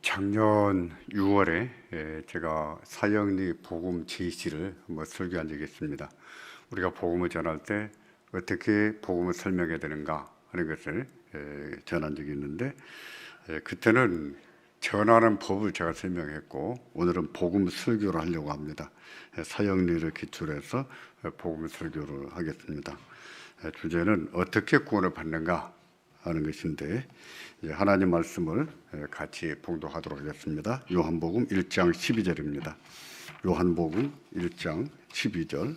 작년 6월에 제가 사형리 복음 제시를 설교한 적이 있습니다. 우리가 복음을 전할 때 어떻게 복음을 설명해야 되는가 하는 것을 전한 적이 있는데, 그때는 전하는 법을 제가 설명했고, 오늘은 복음 설교를 하려고 합니다. 사형리를 기초로 해서 복음 설교를 하겠습니다. 주제는 어떻게 구원을 받는가 하는 것인데, 하나님 말씀을 같이 봉독하도록 하겠습니다. 요한복음 1장 12절입니다. 요한복음 1장 12절.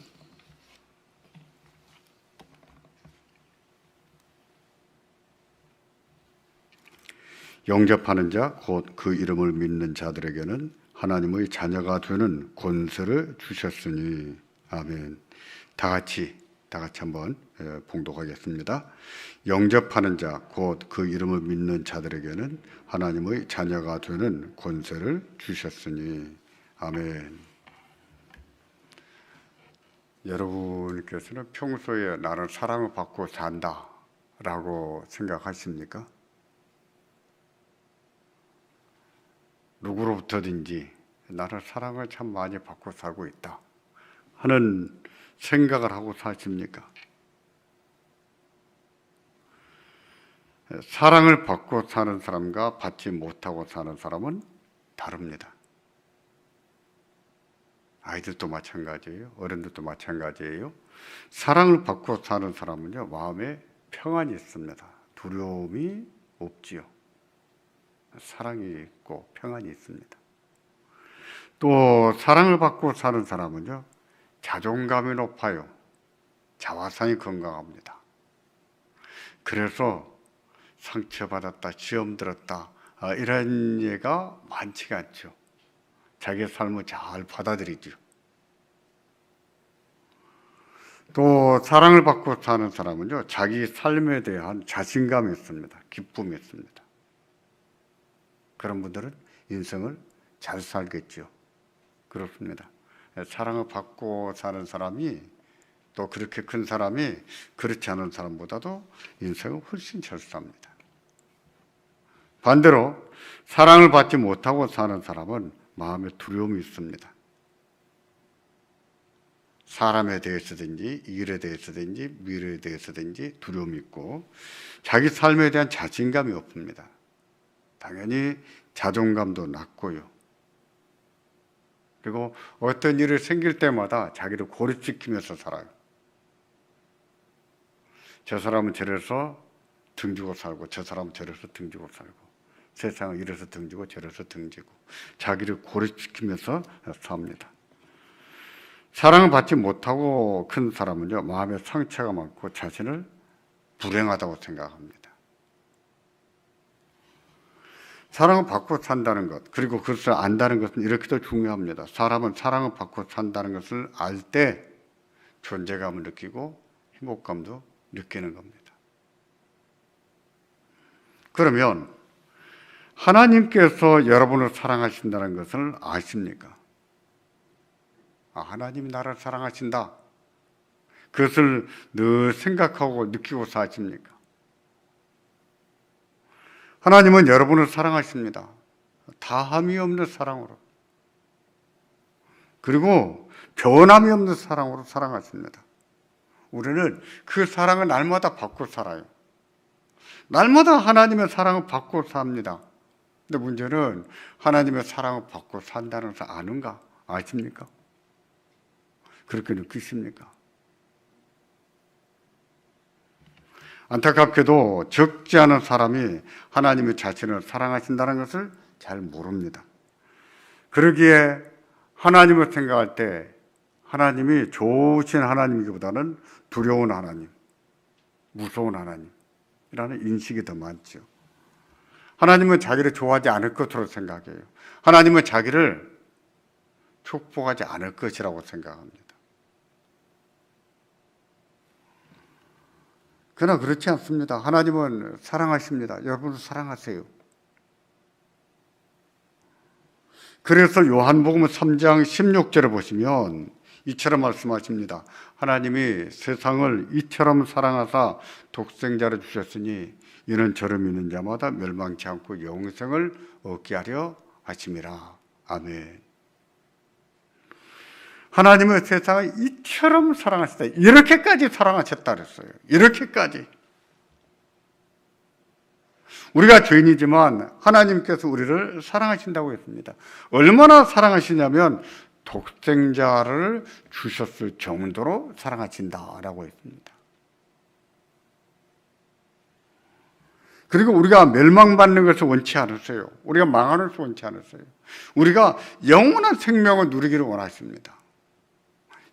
영접하는 자, 곧 그 이름을 믿는 자들에게는 하나님의 자녀가 되는 권세를 주셨으니. 아멘. 다 같이 한번 봉독하겠습니다. 영접하는 자, 곧 그 이름을 믿는 자들에게는 하나님의 자녀가 되는 권세를 주셨으니. 아멘. 여러분께서는 평소에 나는 사랑을 받고 산다 라고 생각하십니까? 누구로부터든지 나는 사랑을 참 많이 받고 살고 있다 하는 생각을 하고 사십니까? 사랑을 받고 사는 사람과 받지 못하고 사는 사람은 다릅니다. 아이들도 마찬가지예요. 어른들도 마찬가지예요. 사랑을 받고 사는 사람은요, 마음에 평안이 있습니다. 두려움이 없지요. 사랑이 있고 평안이 있습니다. 또 사랑을 받고 사는 사람은요, 자존감이 높아요. 자화상이 건강합니다. 그래서 상처받았다, 시험 들었다, 이런 예가 많지가 않죠. 자기의 삶을 잘 받아들이죠. 또 사랑을 받고 사는 사람은요, 자기 삶에 대한 자신감이 있습니다. 기쁨이 있습니다. 그런 분들은 인생을 잘 살겠죠. 그렇습니다. 사랑을 받고 사는 사람이, 또 그렇게 큰 사람이 그렇지 않은 사람보다도 인생을 훨씬 잘 삽니다. 반대로 사랑을 받지 못하고 사는 사람은 마음에 두려움이 있습니다. 사람에 대해서든지 일에 대해서든지 미래에 대해서든지 두려움이 있고, 자기 삶에 대한 자신감이 없습니다. 당연히 자존감도 낮고요. 그리고 어떤 일이 생길 때마다 자기를 고립시키면서 살아요. 저 사람은 저래서 등지고 살고, 저 사람은 저래서 등지고 살고, 세상은 이래서 등지고 저래서 등지고, 자기를 고립시키면서 삽니다. 사랑을 받지 못하고 큰 사람은요, 마음에 상처가 많고 자신을 불행하다고 생각합니다. 사랑을 받고 산다는 것, 그리고 그것을 안다는 것은 이렇게도 중요합니다. 사람은 사랑을 받고 산다는 것을 알 때 존재감을 느끼고 행복감도 느끼는 겁니다. 그러면 하나님께서 여러분을 사랑하신다는 것을 아십니까? 하나님이 나를 사랑하신다, 그것을 늘 생각하고 느끼고 사십니까? 하나님은 여러분을 사랑하십니다. 다함이 없는 사랑으로, 그리고 변함이 없는 사랑으로 사랑하십니다. 우리는 그 사랑을 날마다 받고 살아요. 날마다 하나님의 사랑을 받고 삽니다. 근데 문제는 하나님의 사랑을 받고 산다는 것을 아는가? 아십니까? 그렇게 느끼십니까? 안타깝게도 적지 않은 사람이 하나님의 자신을 사랑하신다는 것을 잘 모릅니다. 그러기에 하나님을 생각할 때 하나님이 좋으신 하나님이기보다는 두려운 하나님, 무서운 하나님이라는 인식이 더 많죠. 하나님은 자기를 좋아하지 않을 것으로 생각해요. 하나님은 자기를 축복하지 않을 것이라고 생각합니다. 그러나 그렇지 않습니다. 하나님은 사랑하십니다. 여러분을 사랑하세요. 그래서 요한복음 3장 16절을 보시면 이처럼 말씀하십니다. 하나님이 세상을 이처럼 사랑하사 독생자를 주셨으니 이는 저를 믿는 자마다 멸망치 않고 영생을 얻게 하려 하심이라. 아멘. 하나님은 세상을 이처럼 사랑하셨다. 이렇게까지 사랑하셨다 그랬어요. 이렇게까지. 우리가 죄인이지만 하나님께서 우리를 사랑하신다고 했습니다. 얼마나 사랑하시냐면 독생자를 주셨을 정도로 사랑하신다라고 했습니다. 그리고 우리가 멸망받는 것을 원치 않으세요. 우리가 망하는 것을 원치 않으세요. 우리가 영원한 생명을 누리기를 원하십니다.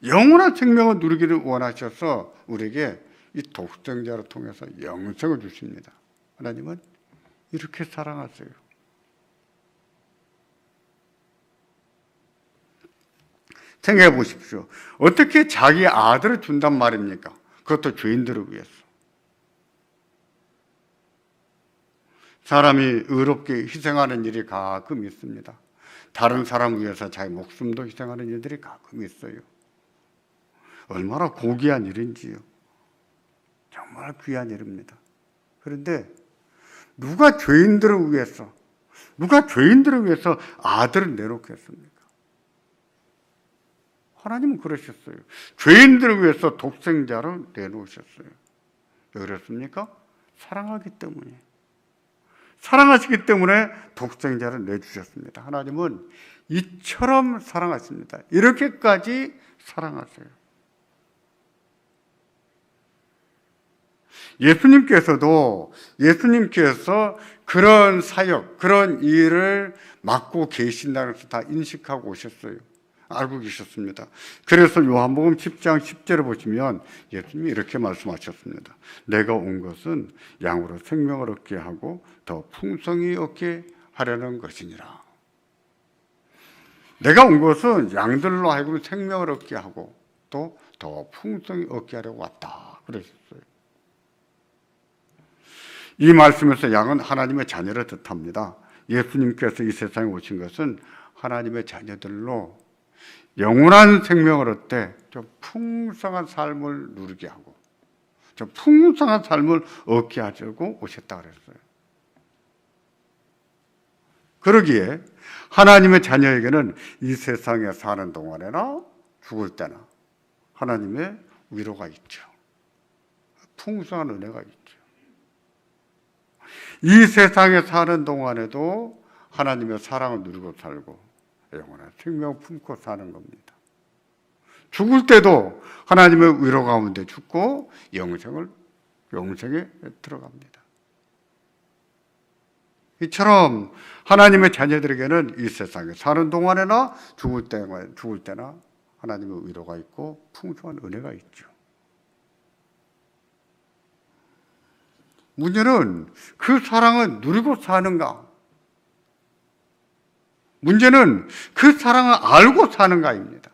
영원한 생명을 누리기를 원하셔서 우리에게 이 독생자를 통해서 영생을 주십니다. 하나님은 이렇게 사랑하세요. 생각해 보십시오. 어떻게 자기 아들을 준단 말입니까? 그것도 죄인들을 위해서. 사람이 의롭게 희생하는 일이 가끔 있습니다. 다른 사람을 위해서 자기 목숨도 희생하는 일들이 가끔 있어요. 얼마나 고귀한 일인지요. 정말 귀한 일입니다. 그런데 누가 죄인들을 위해서 아들을 내놓겠습니까? 하나님은 그러셨어요. 죄인들을 위해서 독생자를 내놓으셨어요. 왜 그렇습니까? 사랑하기 때문에. 사랑하시기 때문에 독생자를 내주셨습니다. 하나님은 이처럼 사랑하십니다. 이렇게까지 사랑하세요. 예수님께서 그런 사역, 그런 일을 맡고 계신다는 것을 다 인식하고 오셨어요. 알고 계셨습니다. 그래서 요한복음 10장 10절을 보시면 예수님이 이렇게 말씀하셨습니다. 내가 온 것은 양으로 생명을 얻게 하고 더 풍성히 얻게 하려는 것이니라. 내가 온 것은 양들로 하여금 생명을 얻게 하고 또 더 풍성히 얻게 하려고 왔다. 그러셨어요. 이 말씀에서 양은 하나님의 자녀를 뜻합니다. 예수님께서 이 세상에 오신 것은 하나님의 자녀들로 영원한 생명을 얻되 좀 풍성한 삶을 누리게 하고 좀 풍성한 삶을 얻게 하려고 오셨다 그랬어요. 그러기에 하나님의 자녀에게는 이 세상에 사는 동안에나 죽을 때나 하나님의 위로가 있죠. 풍성한 은혜가 있죠. 이 세상에 사는 동안에도 하나님의 사랑을 누리고 살고 영원한 생명을 품고 사는 겁니다. 죽을 때도 하나님의 위로 가운데 죽고 영생에 들어갑니다. 이처럼 하나님의 자녀들에게는 이 세상에 사는 동안에나 죽을 때나 하나님의 위로가 있고 풍성한 은혜가 있죠. 문제는 그 사랑을 누리고 사는가? 문제는 그 사랑을 알고 사는가입니다.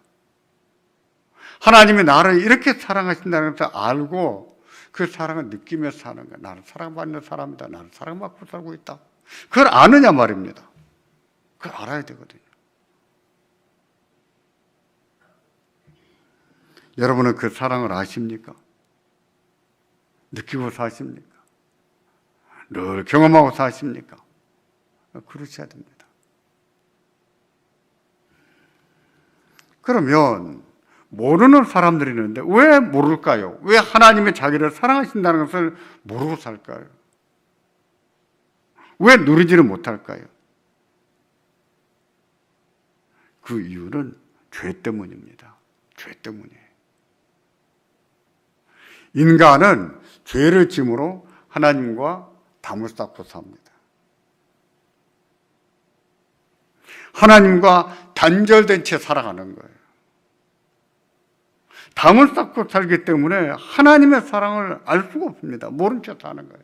하나님이 나를 이렇게 사랑하신다는 것을 알고 그 사랑을 느끼며 사는 거야. 나는 사랑받는 사람이다. 나는 사랑받고 살고 있다. 그걸 아느냐 말입니다. 그걸 알아야 되거든요. 여러분은 그 사랑을 아십니까? 느끼고 사십니까? 늘 경험하고 사십니까? 그러셔야 됩니다. 그러면 모르는 사람들이 있는데 왜 모를까요? 왜 하나님의 자기를 사랑하신다는 것을 모르고 살까요? 왜 누리지를 못할까요? 그 이유는 죄 때문입니다. 죄 때문이에요. 인간은 죄를 짐으로 하나님과 담을 쌓고 삽니다. 하나님과 단절된 채 살아가는 거예요. 담을 쌓고 살기 때문에 하나님의 사랑을 알 수가 없습니다. 모른 채 사는 거예요.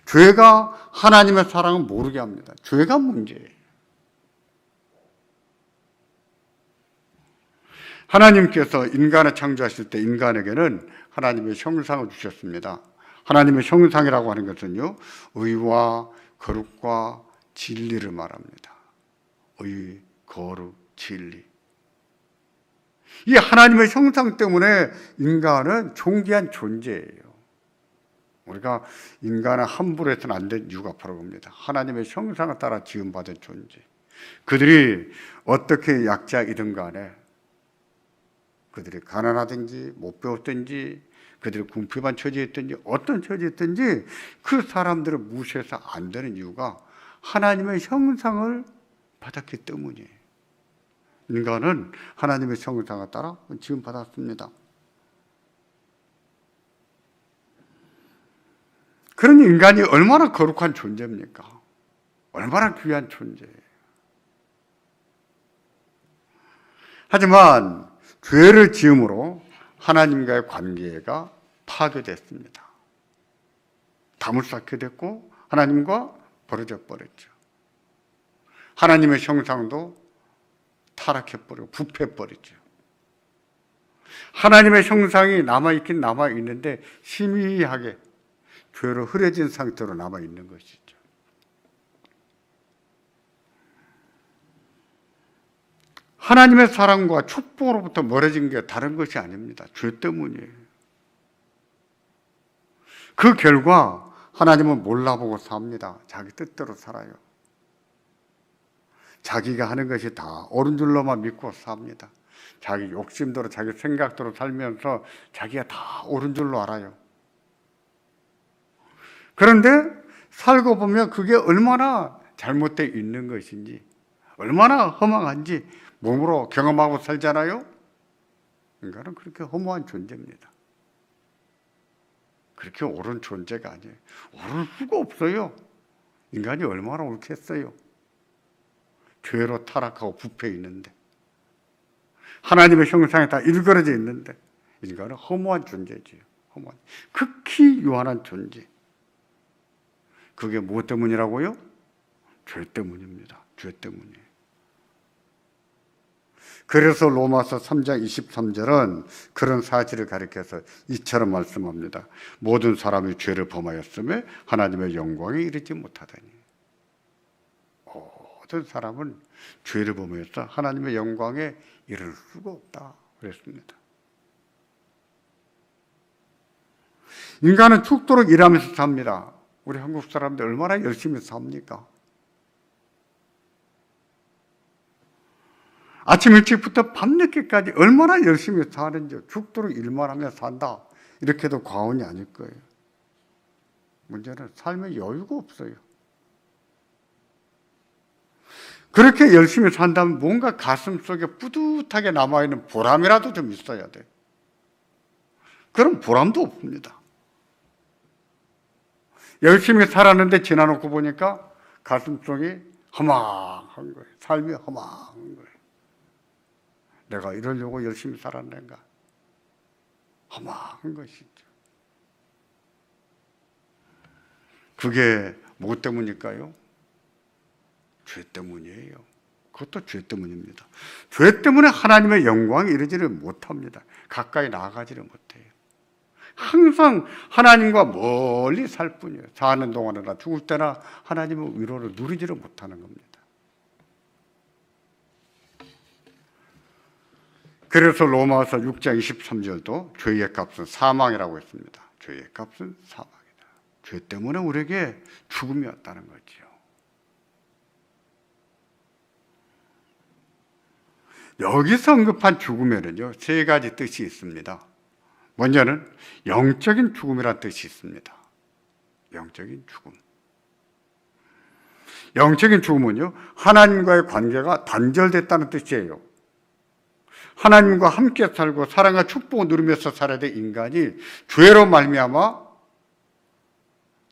죄가 하나님의 사랑을 모르게 합니다. 죄가 문제예요. 하나님께서 인간을 창조하실 때 인간에게는 하나님의 형상을 주셨습니다. 하나님의 형상이라고 하는 것은요, 의와 거룩과 진리를 말합니다. 의, 거룩, 진리. 이 하나님의 형상 때문에 인간은 존귀한 존재예요. 우리가 인간을 함부로 해서는 안 된 이유가 바로 겁니다. 하나님의 형상을 따라 지음받은 존재. 그들이 어떻게 약자이든 간에, 그들이 가난하든지 못 배웠든지 그들이 궁핍한 처지에 있든지 어떤 처지에 있든지 그 사람들을 무시해서 안 되는 이유가 하나님의 형상을 받았기 때문이에요. 인간은 하나님의 형상을 따라 지음받았습니다. 그러니 인간이 얼마나 거룩한 존재입니까? 얼마나 귀한 존재예요. 하지만 죄를 지음으로 하나님과의 관계가 파괴됐습니다. 담을 쌓게 됐고 하나님과 벌어져 버렸죠. 하나님의 형상도 타락해버리고 부패해버렸죠. 하나님의 형상이 남아있긴 남아있는데 희미하게 죄로 흐려진 상태로 남아있는 것이죠. 하나님의 사랑과 축복으로부터 멀어진 게 다른 것이 아닙니다. 죄 때문이에요. 그 결과 하나님은 몰라보고 삽니다. 자기 뜻대로 살아요. 자기가 하는 것이 다 옳은 줄로만 믿고 삽니다. 자기 욕심대로 자기 생각대로 살면서 자기가 다 옳은 줄로 알아요. 그런데 살고 보면 그게 얼마나 잘못되어 있는 것인지, 얼마나 허망한지 몸으로 경험하고 살잖아요. 인간은 그렇게 허무한 존재입니다. 그렇게 옳은 존재가 아니에요. 옳을 수가 없어요. 인간이 얼마나 옳겠어요. 죄로 타락하고 부패해 있는데, 하나님의 형상에 다 일그러져 있는데 인간은 허무한 존재지요. 허무한, 극히 유한한 존재. 그게 무엇 때문이라고요? 죄 때문입니다. 죄 때문이에요. 그래서 로마서 3장 23절은 그런 사실을 가리켜서 이처럼 말씀합니다. 모든 사람이 죄를 범하였으며 하나님의 영광에 이르지 못하다니. 모든 사람은 죄를 범하여서 하나님의 영광에 이를 수가 없다 그랬습니다. 인간은 죽도록 일하면서 삽니다. 우리 한국 사람들 얼마나 열심히 삽니까? 아침 일찍부터 밤늦게까지 얼마나 열심히 사는지, 죽도록 일만 하며 산다, 이렇게도 과언이 아닐 거예요. 문제는 삶에 여유가 없어요. 그렇게 열심히 산다면 뭔가 가슴 속에 뿌듯하게 남아있는 보람이라도 좀 있어야 돼요. 그런 보람도 없습니다. 열심히 살았는데 지나놓고 보니까 가슴 속이 허망한 거예요. 삶이 허망한 거예요. 내가 이러려고 열심히 살았는가? 허망한 것이죠. 그게 무엇 때문일까요? 죄 때문이에요. 그것도 죄 때문입니다. 죄 때문에 하나님의 영광에 이르지를 못합니다. 가까이 나아가지를 못해요. 항상 하나님과 멀리 살 뿐이에요. 사는 동안이나 죽을 때나 하나님의 위로를 누리지를 못하는 겁니다. 그래서 로마서 6장 23절도 죄의 값은 사망이라고 했습니다. 죄의 값은 사망이다. 죄 때문에 우리에게 죽음이 왔다는 거지요. 여기서 언급한 죽음에는요, 세 가지 뜻이 있습니다. 먼저는 영적인 죽음이라는 뜻이 있습니다. 영적인 죽음. 영적인 죽음은요, 하나님과의 관계가 단절됐다는 뜻이에요. 하나님과 함께 살고 사랑과 축복을 누리면서 살아야 될 인간이 죄로 말미암아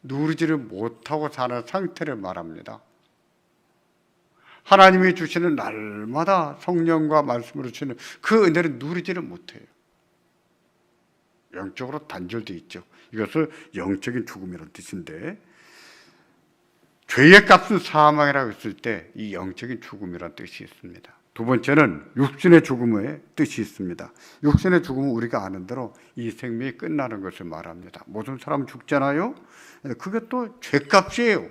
누리지를 못하고 사는 상태를 말합니다. 하나님이 주시는 날마다 성령과 말씀으로 주시는 그 은혜를 누리지를 못해요. 영적으로 단절되어 있죠. 이것을 영적인 죽음이라는 뜻인데, 죄의 값은 사망이라고 했을 때 이 영적인 죽음이라는 뜻이 있습니다. 두 번째는 육신의 죽음의 뜻이 있습니다. 육신의 죽음은 우리가 아는 대로 이 생명이 끝나는 것을 말합니다. 모든 사람은 죽잖아요. 그게 또 죄값이에요.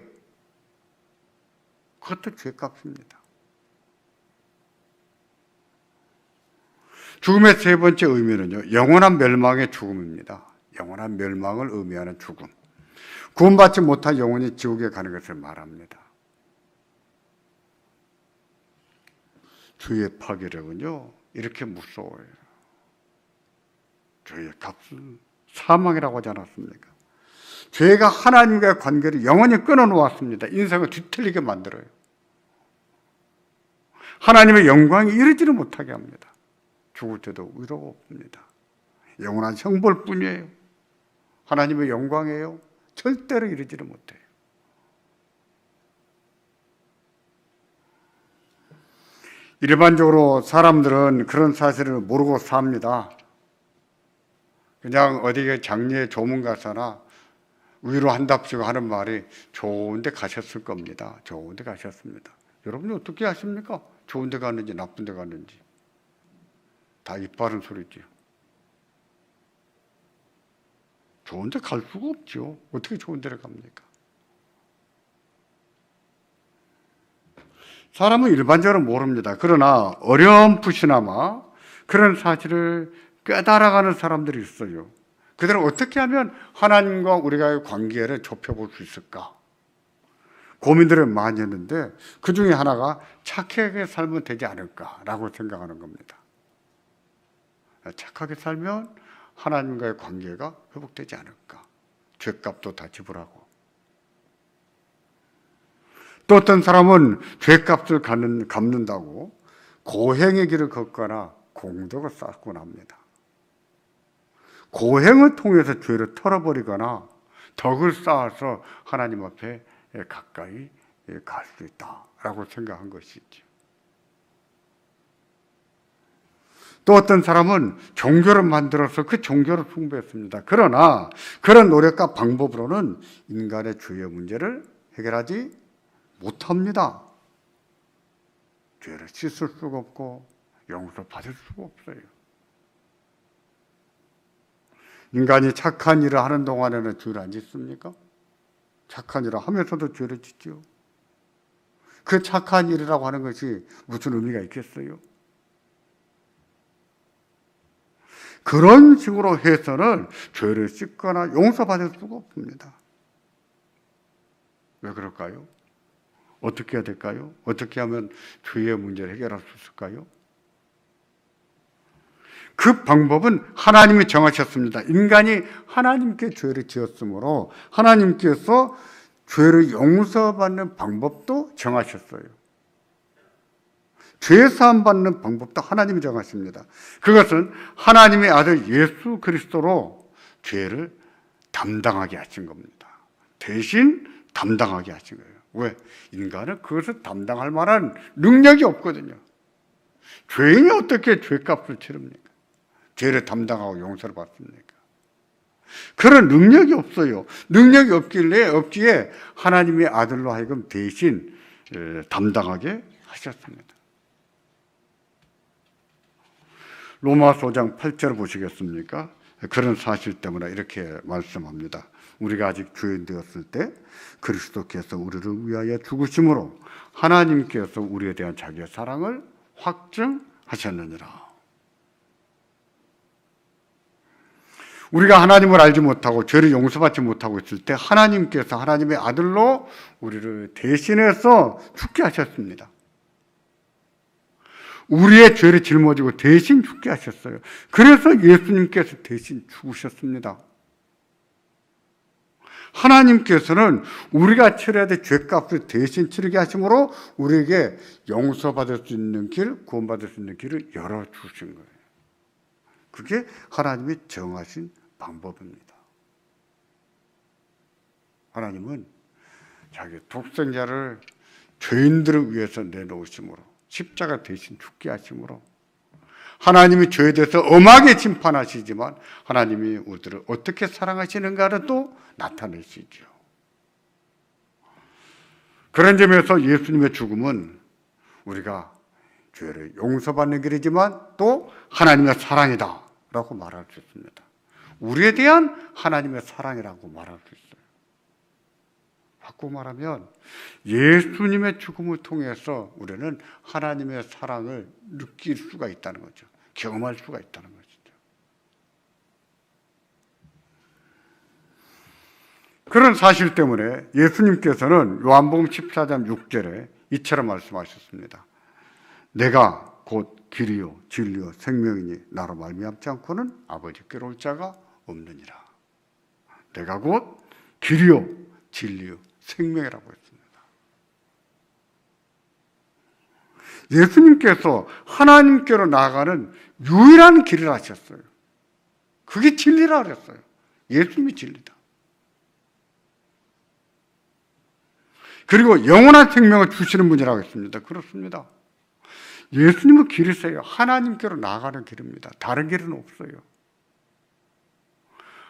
그것도 죄값입니다. 죽음의 세 번째 의미는요, 영원한 멸망의 죽음입니다. 영원한 멸망을 의미하는 죽음. 구원받지 못한 영혼이 지옥에 가는 것을 말합니다. 주의 파괴력은요, 이렇게 무서워요. 죄의 값은 사망이라고 하지 않았습니까? 죄가 하나님과의 관계를 영원히 끊어놓았습니다. 인생을 뒤틀리게 만들어요. 하나님의 영광이 이르지를 못하게 합니다. 죽을 때도 의로가 없습니다. 영원한 형벌뿐이에요. 하나님의 영광이에요. 절대로 이르지를 못해요. 일반적으로 사람들은 그런 사실을 모르고 삽니다. 그냥 어디에 장례 조문가사나 위로 한답시고 하는 말이 좋은 데 가셨을 겁니다. 좋은 데 가셨습니다. 여러분이 어떻게 아십니까? 좋은 데 갔는지 나쁜 데 갔는지. 다 입 바른 소리지요. 좋은 데 갈 수가 없죠. 어떻게 좋은 데를 갑니까? 사람은 일반적으로 모릅니다. 그러나 어렴풋이나마 그런 사실을 깨달아가는 사람들이 있어요. 그들은 어떻게 하면 하나님과 우리가의 관계를 좁혀볼 수 있을까? 고민들을 많이 했는데 그 중에 하나가 착하게 살면 되지 않을까라고 생각하는 겁니다. 착하게 살면 하나님과의 관계가 회복되지 않을까? 죗값도 다 지불하고. 또 어떤 사람은 죗값을 갚는다고 고행의 길을 걷거나 공덕을 쌓곤 합니다. 고행을 통해서 죄를 털어버리거나 덕을 쌓아서 하나님 앞에 가까이 갈 수 있다라고 생각한 것이죠. 또 어떤 사람은 종교를 만들어서 그 종교를 숭배했습니다. 그러나 그런 노력과 방법으로는 인간의 죄의 문제를 해결하지 못합니다. 죄를 씻을 수가 없고 용서받을 수가 없어요. 인간이 착한 일을 하는 동안에는 죄를 안 짓습니까? 착한 일을 하면서도 죄를 짓죠. 그 착한 일이라고 하는 것이 무슨 의미가 있겠어요? 그런 식으로 해서는 죄를 씻거나 용서받을 수가 없습니다. 왜 그럴까요? 어떻게 해야 될까요? 어떻게 하면 죄의 문제를 해결할 수 있을까요? 그 방법은 하나님이 정하셨습니다. 인간이 하나님께 죄를 지었으므로 하나님께서 죄를 용서받는 방법도 정하셨어요. 죄 사함 받는 방법도 하나님이 정하십니다. 그것은 하나님의 아들 예수 그리스도로 죄를 담당하게 하신 겁니다. 대신 담당하게 하신 거예요. 왜? 인간은 그것을 담당할 만한 능력이 없거든요. 죄인이 어떻게 죄값을 치릅니까? 죄를 담당하고 용서를 받습니까? 그런 능력이 없어요. 능력이 없기에 하나님의 아들로 하여금 대신 담당하게 하셨습니다. 로마서 5장 8절을 보시겠습니까? 그런 사실 때문에 이렇게 말씀합니다. 우리가 아직 죄인 되었을 때 그리스도께서 우리를 위하여 죽으심으로 하나님께서 우리에 대한 자기의 사랑을 확증하셨느니라. 우리가 하나님을 알지 못하고 죄를 용서받지 못하고 있을 때 하나님께서 하나님의 아들로 우리를 대신해서 죽게 하셨습니다. 우리의 죄를 짊어지고 대신 죽게 하셨어요. 그래서 예수님께서 대신 죽으셨습니다. 하나님께서는 우리가 치러야 될 죄값을 대신 치르게 하심으로 우리에게 용서받을 수 있는 길, 구원받을 수 있는 길을 열어주신 거예요. 그게 하나님이 정하신 방법입니다. 하나님은 자기 독생자를 죄인들을 위해서 내놓으심으로 십자가 대신 죽게 하심으로 하나님이 죄에 대해서 엄하게 심판하시지만 하나님이 우리들을 어떻게 사랑하시는가를 또 나타내시죠. 그런 점에서 예수님의 죽음은 우리가 죄를 용서받는 길이지만 또 하나님의 사랑이다 라고 말할 수 있습니다. 우리에 대한 하나님의 사랑이라고 말할 수 있어요. 바꾸고 말하면 예수님의 죽음을 통해서 우리는 하나님의 사랑을 느낄 수가 있다는 거죠. 경험할 수가 있다는 것이죠. 그런 사실 때문에 예수님께서는 요한복음 14장 6절에 이처럼 말씀하셨습니다. 내가 곧 길이요 진리요 생명이니 나로 말미암지 않고는 아버지께로 올 자가 없느니라. 내가 곧 길이요 진리요 생명이라고 했습니다. 예수님께서 하나님께로 나아가는 유일한 길을 하셨어요. 그게 진리라 그랬어요. 예수님이 진리다. 그리고 영원한 생명을 주시는 분이라고 했습니다. 그렇습니다. 예수님은 길이세요. 하나님께로 나아가는 길입니다. 다른 길은 없어요.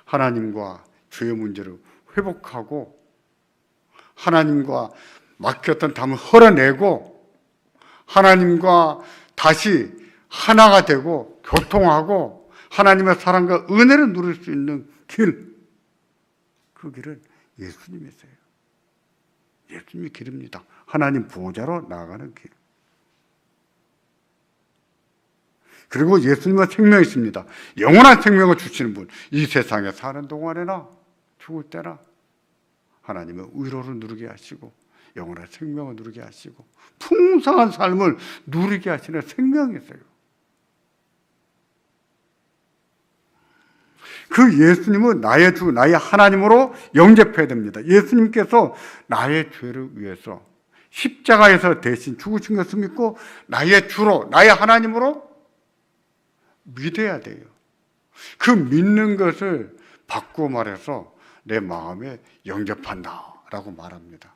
하나님과 죄의 문제를 회복하고 하나님과 막혔던 담을 헐어내고 하나님과 다시 하나가 되고 교통하고 하나님의 사랑과 은혜를 누릴 수 있는 길, 그 길은 예수님이세요. 예수님이 길입니다. 하나님 보호자로 나아가는 길. 그리고 예수님은 생명이 있습니다. 영원한 생명을 주시는 분. 이 세상에 사는 동안에나 죽을 때나 하나님의 위로를 누리게 하시고 영원한 생명을 누리게 하시고 풍성한 삶을 누리게 하시는 생명이세요. 그 예수님은 나의 주, 나의 하나님으로 영접해야 됩니다. 예수님께서 나의 죄를 위해서 십자가에서 대신 죽으신 것을 믿고 나의 주로, 나의 하나님으로 믿어야 돼요. 그 믿는 것을 바꾸어 말해서 내 마음에 영접한다라고 말합니다.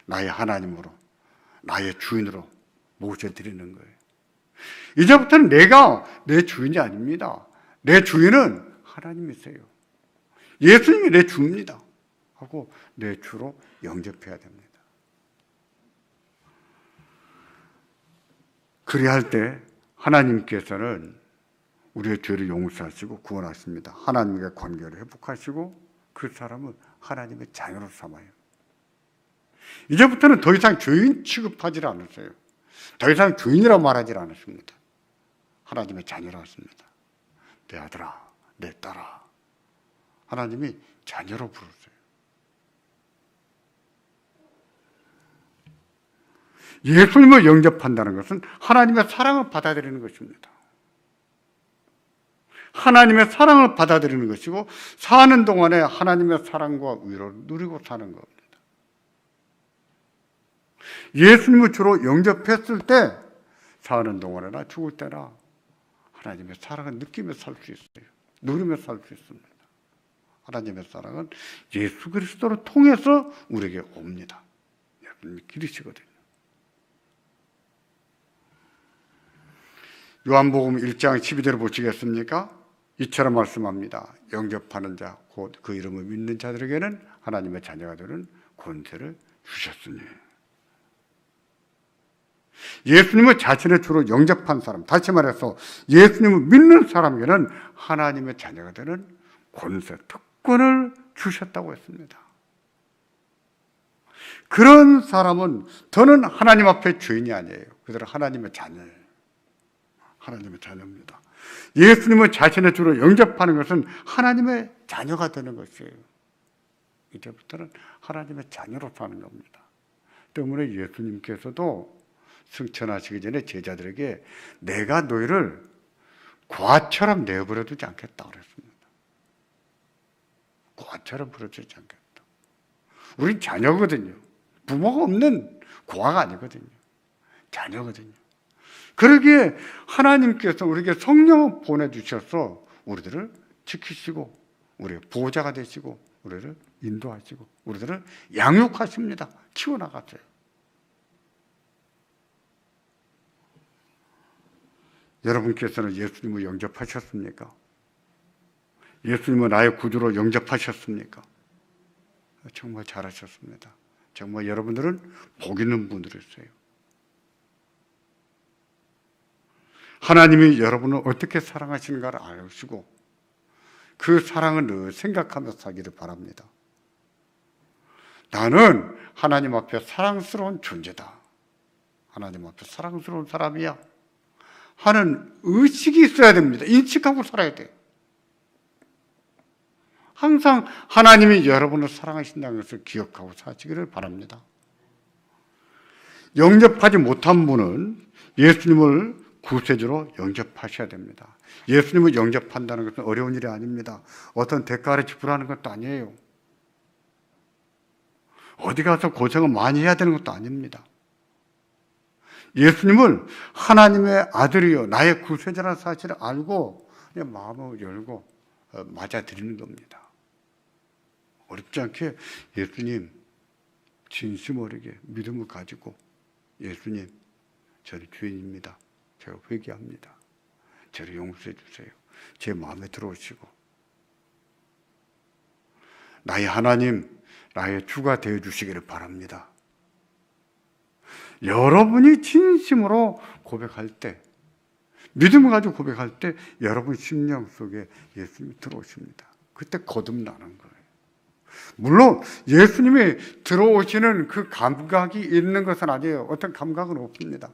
나의 하나님으로, 나의 주인으로 모셔드리는 거예요. 이제부터는 내가 내 주인이 아닙니다. 내 주인은 하나님이세요. 예수님이 내 주입니다. 하고 내 주로 영접해야 됩니다. 그래야 할 때 하나님께서는 우리의 죄를 용서하시고 구원하십니다. 하나님과 관계를 회복하시고 그 사람은 하나님의 자녀로 삼아요. 이제부터는 더 이상 죄인 취급하지 않으세요. 더 이상 죄인이라고 말하지 않으십니다. 하나님의 자녀라 하십니다. 내 아들아, 내 딸아. 하나님이 자녀로 부르세요. 예수님을 영접한다는 것은 하나님의 사랑을 받아들이는 것입니다. 하나님의 사랑을 받아들이는 것이고 사는 동안에 하나님의 사랑과 위로를 누리고 사는 겁니다. 예수님을 주로 영접했을 때 사는 동안에나 죽을 때나 하나님의 사랑을 느끼며 살 수 있어요. 누리며 살 수 있습니다. 하나님의 사랑은 예수 그리스도를 통해서 우리에게 옵니다. 예수님이 길이시거든요. 요한복음 1장 12절을 보시겠습니까? 이처럼 말씀합니다. 영접하는 자, 곧 그 이름을 믿는 자들에게는 하나님의 자녀가 되는 권세를 주셨으니. 예수님을 자신의 주로 영접한 사람, 다시 말해서 예수님을 믿는 사람에게는 하나님의 자녀가 되는 권세, 특권을 주셨다고 했습니다. 그런 사람은 더는 하나님 앞에 죄인이 아니에요. 그들은 하나님의 자녀예요. 하나님의 자녀입니다. 예수님을 자신의 주로 영접하는 것은 하나님의 자녀가 되는 것이에요. 이제부터는 하나님의 자녀로 사는 겁니다. 때문에 예수님께서도 승천하시기 전에 제자들에게 내가 너희를 과처럼 내버려 두지 않겠다 그랬습니다. 과처럼 버려두지 않겠다. 우린 자녀거든요. 부모가 없는 고아가 아니거든요. 자녀거든요. 그러기에 하나님께서 우리에게 성령을 보내주셔서 우리들을 지키시고 우리의 보호자가 되시고 우리를 인도하시고 우리들을 양육하십니다. 키워나가세요. 여러분께서는 예수님을 영접하셨습니까? 예수님을 나의 구주로 영접하셨습니까? 정말 잘하셨습니다. 정말 여러분들은 복 있는 분들이세요. 하나님이 여러분을 어떻게 사랑하시는가를 아시고 그 사랑을 늘 생각하며 살기를 바랍니다. 나는 하나님 앞에 사랑스러운 존재다. 하나님 앞에 사랑스러운 사람이야. 하는 의식이 있어야 됩니다. 인식하고 살아야 돼요. 항상 하나님이 여러분을 사랑하신다는 것을 기억하고 사시기를 바랍니다. 영접하지 못한 분은 예수님을 구세주로 영접하셔야 됩니다. 예수님을 영접한다는 것은 어려운 일이 아닙니다. 어떤 대가를 지불하는 것도 아니에요. 어디 가서 고생을 많이 해야 되는 것도 아닙니다. 예수님을 하나님의 아들이요 나의 구세주라는 사실을 알고 그냥 마음을 열고 맞아들이는 겁니다. 어렵지 않게 예수님 진심 어리게 믿음을 가지고 예수님 저를 주인입니다. 제가 회개합니다. 저를 용서해 주세요. 제 마음에 들어오시고 나의 하나님, 나의 주가 되어 주시기를 바랍니다. 여러분이 진심으로 고백할 때, 믿음을 가지고 고백할 때 여러분 심령 속에 예수님이 들어오십니다. 그때 거듭나는 거예요. 물론 예수님이 들어오시는 그 감각이 있는 것은 아니에요. 어떤 감각은 없습니다.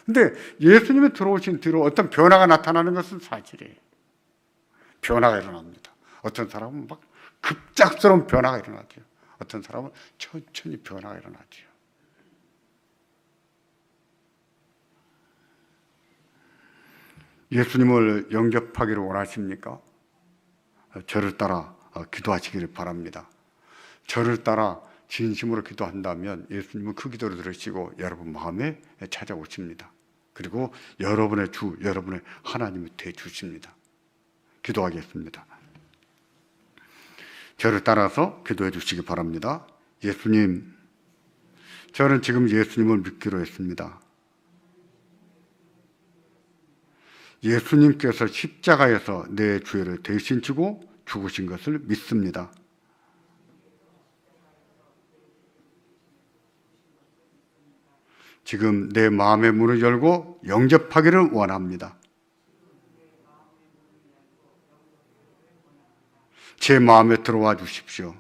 근데 예수님이 들어오신 뒤로 어떤 변화가 나타나는 것은 사실이에요. 변화가 일어납니다. 어떤 사람은 막 급작스러운 변화가 일어나죠. 어떤 사람은 천천히 변화가 일어나죠. 예수님을 영접하기를 원하십니까? 저를 따라 기도하시기를 바랍니다. 저를 따라 진심으로 기도한다면 예수님은 그 기도를 들으시고 여러분 마음에 찾아오십니다. 그리고 여러분의 주, 여러분의 하나님이 되어주십니다. 기도하겠습니다. 저를 따라서 기도해 주시기 바랍니다. 예수님, 저는 지금 예수님을 믿기로 했습니다. 예수님께서 십자가에서 내 죄를 대신 지고 죽으신 것을 믿습니다. 지금 내 마음의 문을 열고 영접하기를 원합니다. 제 마음에 들어와 주십시오.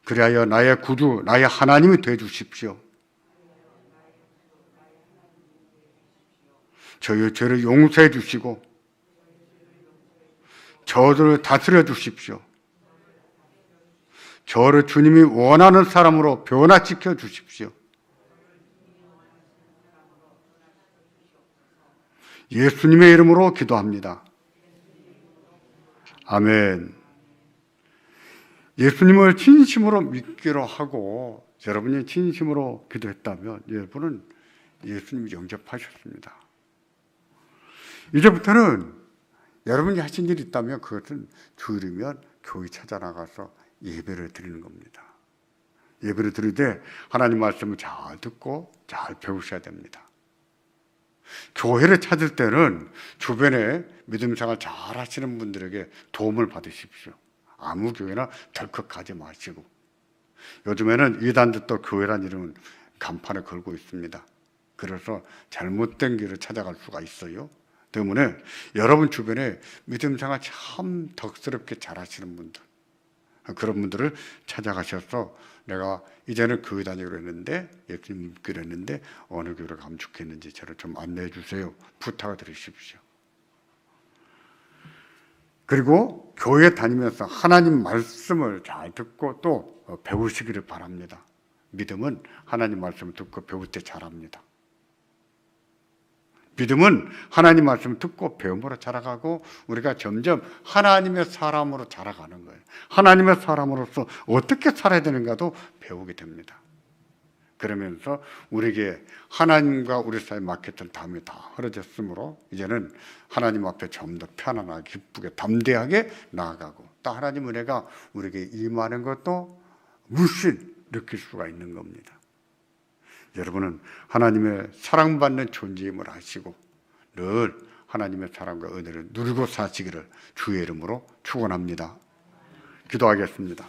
그리하여 나의 구주, 나의 하나님이 되어 주십시오. 저의 죄를 용서해 주시고 저를 다스려 주십시오. 저를 주님이 원하는 사람으로 변화시켜 주십시오. 예수님의 이름으로 기도합니다. 아멘. 예수님을 진심으로 믿기로 하고 여러분이 진심으로 기도했다면 여러분은 예수님을 영접하셨습니다. 이제부터는 여러분이 하신 일이 있다면 그것은 주일이면 교회 찾아나가서 예배를 드리는 겁니다. 예배를 드릴 때 하나님 말씀을 잘 듣고 잘 배우셔야 됩니다. 교회를 찾을 때는 주변에 믿음 생활 잘 하시는 분들에게 도움을 받으십시오. 아무 교회나 덜컥 가지 마시고. 요즘에는 이단들도 교회란 이름은 간판에 걸고 있습니다. 그래서 잘못된 길을 찾아갈 수가 있어요. 때문에 여러분 주변에 믿음 생활 참 덕스럽게 잘 하시는 분들, 그런 분들을 찾아가셔서 내가 이제는 교회 다니기로 했는데 예수님 믿기로 했는데 어느 교회를 가면 좋겠는지 저를 좀 안내해 주세요. 부탁을 드리십시오. 그리고 교회 다니면서 하나님 말씀을 잘 듣고 또 배우시기를 바랍니다. 믿음은 하나님 말씀을 듣고 배울 때 잘합니다. 믿음은 하나님 말씀을 듣고 배움으로 자라가고 우리가 점점 하나님의 사람으로 자라가는 거예요. 하나님의 사람으로서 어떻게 살아야 되는가도 배우게 됩니다. 그러면서 우리에게 하나님과 우리 사이 마케트를 담이 다 흐려졌으므로 이제는 하나님 앞에 좀 더 편안하게 기쁘게 담대하게 나아가고 또 하나님 은혜가 우리에게 임하는 것도 물씬 느낄 수가 있는 겁니다. 여러분은 하나님의 사랑받는 존재임을 아시고 늘 하나님의 사랑과 은혜를 누리고 사시기를 주의 이름으로 축원합니다. 기도하겠습니다.